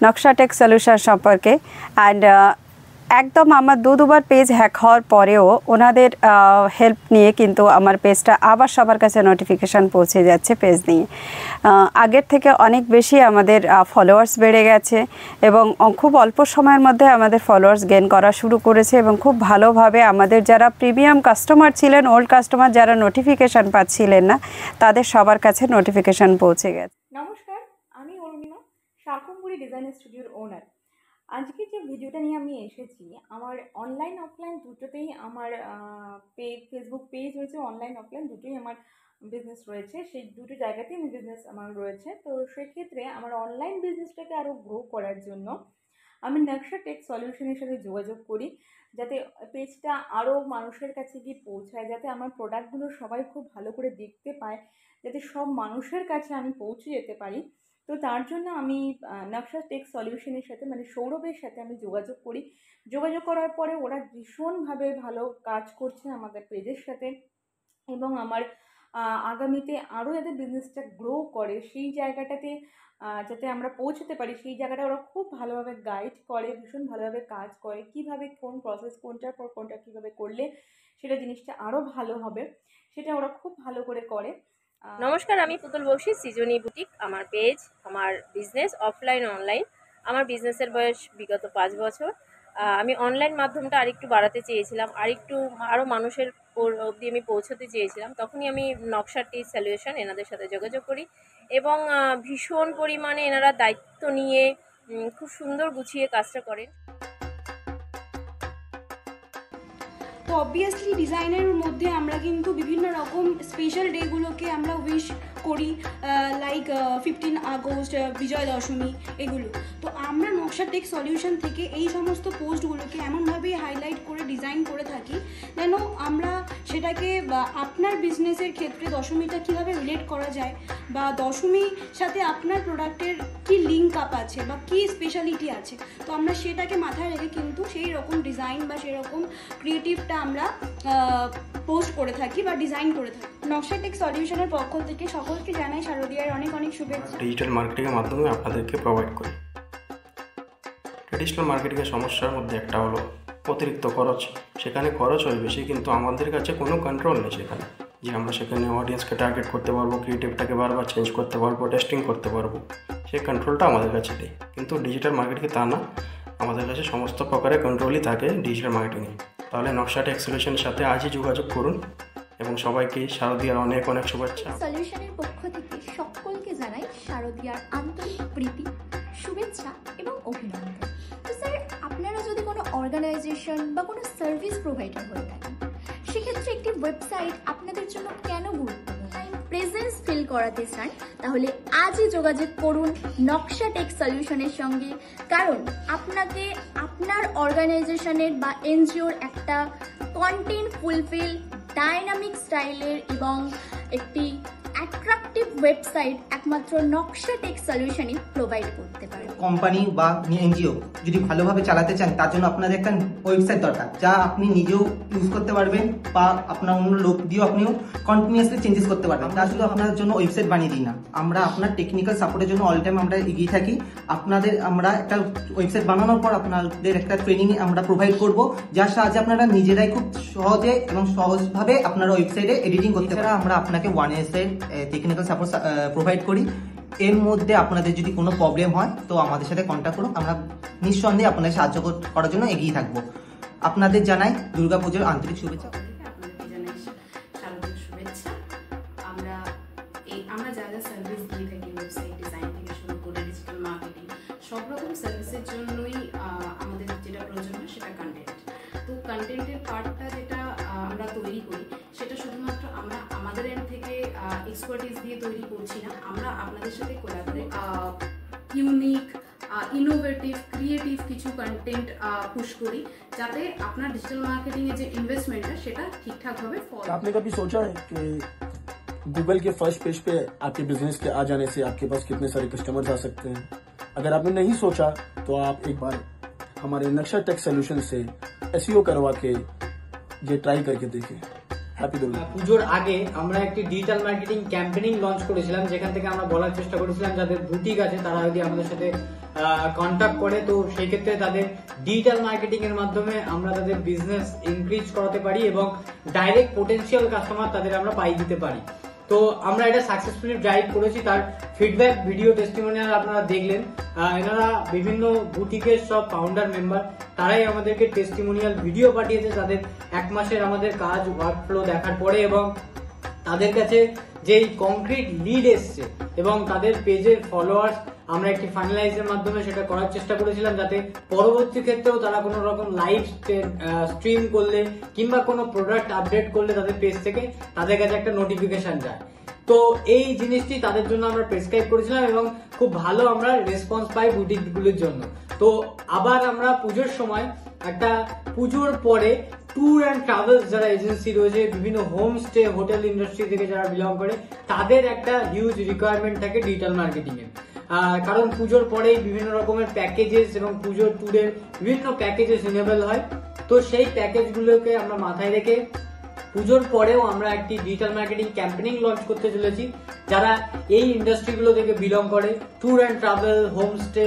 নকশা take solution সম্পর্কে। And একদম আমার দুবার পেজ হ্যাক হওয়ার পরেও ওনাদের হেল্প নিয়ে কিন্তু আমার পেজটা আবার সবার কাছে নোটিফিকেশান পৌঁছে যাচ্ছে পেজ নিয়ে। আগের থেকে অনেক বেশি আমাদের ফলোয়ার্স বেড়ে গেছে এবং খুব অল্প সময়ের মধ্যে আমাদের ফলোয়ার্স গেইন করা শুরু করেছে এবং খুব ভালোভাবে আমাদের যারা প্রিমিয়াম কাস্টমার ছিলেন, ওল্ড কাস্টমার যারা নোটিফিকেশান পাচ্ছিলেন না, তাদের সবার কাছে নোটিফিকেশান পৌঁছে গেছে। নমস্কার, আমি অরুণিমা, শাকম্বরী ডিজাইন স্টুডিওর ওনার। আজকে যে ভিডিওটা নিয়ে আমি এসেছি, আমার অনলাইন অফলাইন দুটোতেই আমার ফেসবুক পেজ রয়েছে, অনলাইন অফলাইন দুটোই আমার বিজনেস রয়েছে। সেই দুটো জায়গাতেই আমি বিজনেস আমার রয়েছে। তো সেক্ষেত্রে আমার অনলাইন বিজনেসটাকে আরও গ্রো করার জন্য আমি নকশা টেক সলিউশনের সাথে যোগাযোগ করি, যাতে পেজটা আরও মানুষের কাছে গিয়ে পৌঁছায়, যাতে আমার প্রোডাক্টগুলো সবাই খুব ভালো করে দেখতে পায়, যাতে সব মানুষের কাছে আমি পৌঁছে যেতে পারি। তো তার জন্য আমি নকশা টেক সলিউশনের সাথে মানে সৌরভের সাথে আমি যোগাযোগ করি। যোগাযোগ করার পরে ওরা ভীষণভাবে ভালো কাজ করছে আমাদের পেজের সাথে এবং আমার আগামীতে আরও যাতে বিজনেসটা গ্রো করে সেই জায়গাটাতে যাতে আমরা পৌঁছতে পারি, সেই জায়গাটা ওরা খুব ভালোভাবে গাইড করে, ভীষণ ভালোভাবে কাজ করে, কিভাবে কোন প্রসেস কোনটার পর কোনটা কীভাবে করলে সেটা জিনিসটা আরও ভালো হবে, সেটা ওরা খুব ভালো করে করে। নমস্কার, আমি পুতুল বক্সি, সৃজনী বুটিক আমার পেজ, আমার বিজনেস অফলাইন অনলাইন। আমার বিজনেসের বয়স বিগত 5 বছর। আমি অনলাইন মাধ্যমটা আরেকটু বাড়াতে চেয়েছিলাম, আরও মানুষের অবধি আমি পৌঁছতে চেয়েছিলাম। তখনই আমি নকশা টেক সলিউশন এনাদের সাথে যোগাযোগ করি এবং ভীষণ পরিমাণে এনারা দায়িত্ব নিয়ে খুব সুন্দর গুছিয়ে কাজটা করেন। তো অবভিয়াসলি ডিজাইনের মধ্যে আমরা কিন্তু বিভিন্ন রকম স্পেশাল ডেগুলোকে আমরা উইশ করি, লাইক 15 আগস্ট, বিজয় দশমী, এগুলো। তো আমরা নকশা টেক সলিউশন থেকে এই সমস্ত পোস্টগুলোকে এমনভাবে হাইলাইট করে ডিজাইন করে থাকি যেন আমরা সেটাকে আপনার বিজনেসের ক্ষেত্রে দশমীটা কীভাবে রিলেট করা যায় বা দশমীর সাথে আপনার প্রোডাক্টের কী লিঙ্ক আপ আছে বা কী স্পেশালিটি আছে, তো আমরা সেটাকে মাথায় রেখে কিন্তু সেই রকম ডিজাইন বা সেই রকম ক্রিয়েটিভটা আমরা পোস্ট করে থাকি বা ডিজাইন করে থাকি। নকশা টেক সলিউশনের পক্ষ থেকে সকলকে জানাই শারদীয়ার অনেক অনেক শুভেচ্ছা। ডিজিটাল মার্কেটিংয়ের মাধ্যমে আপনাদেরকে প্রোভাইড করি। ট্রেডিশনাল মার্কেটিংয়ের সমস্যার মধ্যে একটা হলো অতিরিক্ত খরচ। সেখানে খরচ হয় বেশি, কিন্তু আমাদের কাছে কোনো কন্ট্রোল নেই সেখানে, যে আমরা সেখানে অডিয়েন্সকে টার্গেট করতে পারবো, ক্রিয়েটিভটাকে বারবার চেঞ্জ করতে পারবো, টেস্টিং করতে পারবো, সেই কন্ট্রোলটা আমাদের কাছে নেই। কিন্তু ডিজিটাল মার্কেটিংয়ে তা না, আমাদের কাছে সমস্ত প্রকারের কন্ট্রোলই থাকে ডিজিটাল মার্কেটিংয়ে। তাহলে নকশা টেক সলিউশনের সাথে আজই যোগাযোগ করুন এবং সবাইকে শারদীয়ার অনেক অনেক শুভেচ্ছা। সলিউশনের পক্ষ থেকে সকলকে জানাই শারদীয়ার আন্তরিক প্রীতি, শুভেচ্ছা এবং অভিনন্দন। তো স্যার, আপনারা যদি কোনো অর্গানাইজেশন বা কোনো সার্ভিস প্রোভাইডার হয়ে থাকেন, সেক্ষেত্রে একটি ওয়েবসাইট আপনাদের জন্য কেন গুরুত্বপূর্ণ? প্রেজেন্স ফিল করাতে চান তাহলে আজই যোগাযোগ করুন নকশা টেক সলিউশনের সঙ্গে, কারণ আপনাকে আপনার অর্গানাইজেশনের বা এনজিওর একটা কন্টেন্ট ফুলফিল, ডাইনামিক স্টাইলের এবং একটি অ্যাট্রাকটিভ ওয়েবসাইট একমাত্র নকশা টেক সলিউশনই প্রোভাইড করতে পারে। কোম্পানি বা এনজিও যদি ভালোভাবে চালাতে চান, তার জন্য আপনাদের একটা ওয়েবসাইট দরকার, যা আপনি নিজেও ইউজ করতে পারবেন বা আপনার অন্য লোক দিয়েও আপনিও কন্টিনিউয়াসলি চেঞ্জেস করতে পারবেন। তা শুধু আপনার জন্য ওয়েবসাইট বানিয়ে দিই না, আমরা আপনার টেকনিক্যাল সাপোর্টের জন্য অল টাইম আমরা এগিয়ে থাকি। আমরা একটা ওয়েবসাইট বানানোর পর আপনাদের একটা ট্রেনিং আমরা প্রোভাইড করব, যার সাহায্যে আপনারা নিজেরাই খুব সহজে এবং সহজভাবে আপনার ওয়েবসাইটে এডিটিং করতে পারেন। আমরা আপনাকে 1 year টেকনিক্যাল সাপোর্ট প্রোভাইড করি। এর মধ্যে আপনাদের যদি কোনো প্রবলেম হয় তো আমাদের সাথে কন্ট্যাক্ট করুন, আমরা নিঃসন্দেহে আপনাদের সাহায্য করার জন্য এগিয়ে থাকবো। আপনাদের জানাই দুর্গাপুজোর আন্তরিক শুভেচ্ছা। আমরা যা যা সার্ভিস দিয়ে থাকি, ওয়েবসাইট ডিজাইন থেকে শুরু করে ডিজিটাল মার্কেটিং, সব রকম সার্ভিসের জন্যই আমাদের যেটা প্রয়োজন হয় সেটা কন্টেন্ট। তো কন্টেন্টের পার্টটা যেটা আমরা তৈরি করি, সেটা শুধুমাত্র আমরা আমাদের এন্ড থেকে এক্সপার্টিস দিয়ে তৈরি করছি না, আমরা আপনাদের সাথে কোলাবরেট ইউনিক, ইনোভেটিভ, ক্রিয়েটিভ কিছু কন্টেন্ট পুশ করি, যাতে আপনার ডিজিটাল মার্কেটিং এর যে ইনভেস্টমেন্টটা সেটা ঠিকঠাকভাবে ফলো। आपने कभी सोचा है कि गूगल के फर्स्ट पेज पे आपके बिजनेस के आ जाने से आपके पास कितने सारे कस्टमर्स आ सकते हैं? अगर आपने नहीं सोचा तो आप एक बार हमारे नक्शा टेक सॉल्यूशन से एसईओ करवा के ये ट्राई करके देखें। हैप्पी दुर्गा। পুজোর আগে আমরা একটি ডিজিটাল মার্কেটিং ক্যাম্পেইনিং লঞ্চ করেছিলাম, যেখান থেকে আমরা বলার চেষ্টা করেছিলাম যাদের বুটিক আছে তারা যদি আমাদের সাথে কন্ট্যাক্ট করে তো সেই ক্ষেত্রে তাদের ডিজিটাল মার্কেটিং এর মাধ্যমে আমরা তাদের বিজনেস ইনক্রিজ করাতে পারি এবং ডাইরেক্ট পোটেনশিয়াল কাস্টমার তাদের আমরা পাই দিতে পারি। তো আমরা এটা সাকসেসফুলি ড্রাইভ করেছি, তার ফিডব্যাক ভিডিও টেস্টিমোনিয়াল আপনারা দেখলেন। এনারা বিভিন্ন বুটিকের সব ফাউন্ডার মেম্বার, তারাই আমাদেরকে টেস্টিমোনিয়াল ভিডিও পাঠিয়েছে তাদের 1 মাসের আমাদের কাজ ওয়ার্কফ্লো দেখার পরে, এবং তাদের কাছে যেই কংক্রিট লিড এসছে এবং তাদের পেজের ফলোয়ার্স আমরা একটি ফাইনালাইজের মাধ্যমে সেটা করার চেষ্টা করেছিলাম, যাতে পরবর্তী ক্ষেত্রেও তারা কোনো রকম লাইভ স্ট্রিম করলে কিংবা কোনো প্রোডাক্ট আপডেট করলে তাদের পেজ থেকে তাদের কাছে একটা নোটিফিকেশন যায়। তো এই জিনিসটি তাদের জন্য আমরা প্রেসক্রাইব করেছিলাম এবং খুব ভালো আমরা রেসপন্স পাই বুটিকগুলির জন্য। তো আবার আমরা পুজোর সময় একটা পুজোর পরে ট্যুর অ্যান্ড ট্রাভেলস যারা এজেন্সি রয়েছে, বিভিন্ন হোমস্টে হোটেল ইন্ডাস্ট্রি থেকে যারা বিলং করে, তাদের একটা হিউজ রিকোয়ারমেন্ট থাকে ডিজিটাল মার্কেটিং এর। কারণ পুজোর পরেই বিভিন্ন রকমের প্যাকেজেস এবং পুজোর ট্যুরের বিভিন্ন প্যাকেজেস ইনেবল হয়। তো সেই প্যাকেজগুলোকে আমরা মাথায় রেখে পুজোর পরেও আমরা একটি ডিজিটাল মার্কেটিং ক্যাম্পেইনিং লঞ্চ করতে চলেছি। যারা এই ইন্ডাস্ট্রিগুলো থেকে বিলং করে, tour and travel, homestay,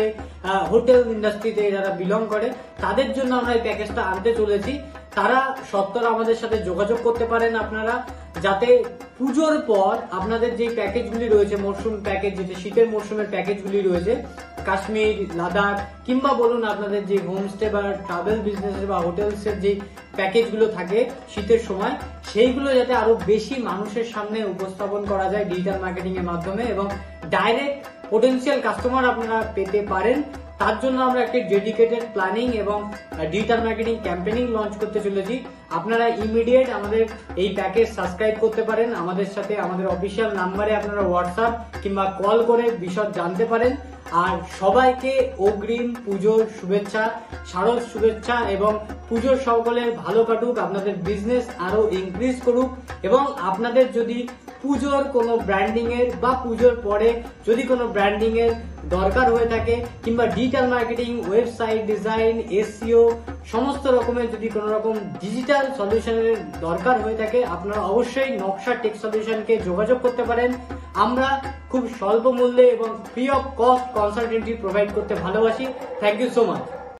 hotel ইন্ডাস্ট্রিতে যারা বিলং করে, তাদের জন্য আমরা এই প্যাকেজটা আনতে চলেছি। তারা সত্তর আমাদের সাথে যোগাযোগ করতে পারেন আপনারা, যাতে পুজোর পর আপনাদের যে প্যাকেজগুলি রয়েছে, মরশুম প্যাকেজ, যেটা শীতের মরশুমের প্যাকেজগুলি রয়েছে, কাশ্মীর, লাদাখ কিংবা বলুন আপনাদের যে হোমস্টে বা ট্রাভেল বিজনেস বা হোটেলসের যে প্যাকেজগুলো থাকে শীতের সময়, সেইগুলো যাতে আরো বেশি মানুষের সামনে উপস্থাপন করা যায় ডিজিটাল মার্কেটিং এর মাধ্যমে এবং ডাইরেক্ট পোটেনশিয়াল কাস্টমার আপনারা পেতে পারেন, তার জন্য আমরা একটি ডেডিকেটেড প্ল্যানিং এবং ডিজিটাল মার্কেটিং ক্যাম্পেইনিং লঞ্চ করতে চলেছি। আপনারা ইমিডিয়েট আমাদের এই প্যাকেজ সাবস্ক্রাইব করতে পারেন, আমাদের সাথে আমাদের অফিসিয়াল নাম্বারে আপনারা হোয়াটসঅ্যাপ কিংবা কল করে বিশদ জানতে পারেন। আর সবাইকে অগ্রিম পুজোর শুভেচ্ছা, শারদ শুভেচ্ছা এবং পুজোর সকলের ভালো কাটুক, আপনাদের বিজনেস আরো ইনক্রিজ করুক এবং আপনাদের যদি পুজোর কোনো ব্র্যান্ডিং এর বা পুজোর পরে যদি কোনো ব্র্যান্ডিং এর দরকার হয়ে থাকে কিংবা digital marketing, website design, SEO সমস্ত রকমের যদি কোনো রকম ডিজিটাল সলিউশনের দরকার হয়ে থাকে, আপনারা অবশ্যই নকশা টেক সলিউশনকে যোগাযোগ করতে পারেন। আমরা খুব স্বল্প মূল্যে এবং free of cost consultancy provide করতে ভালোবাসি। Thank you so much.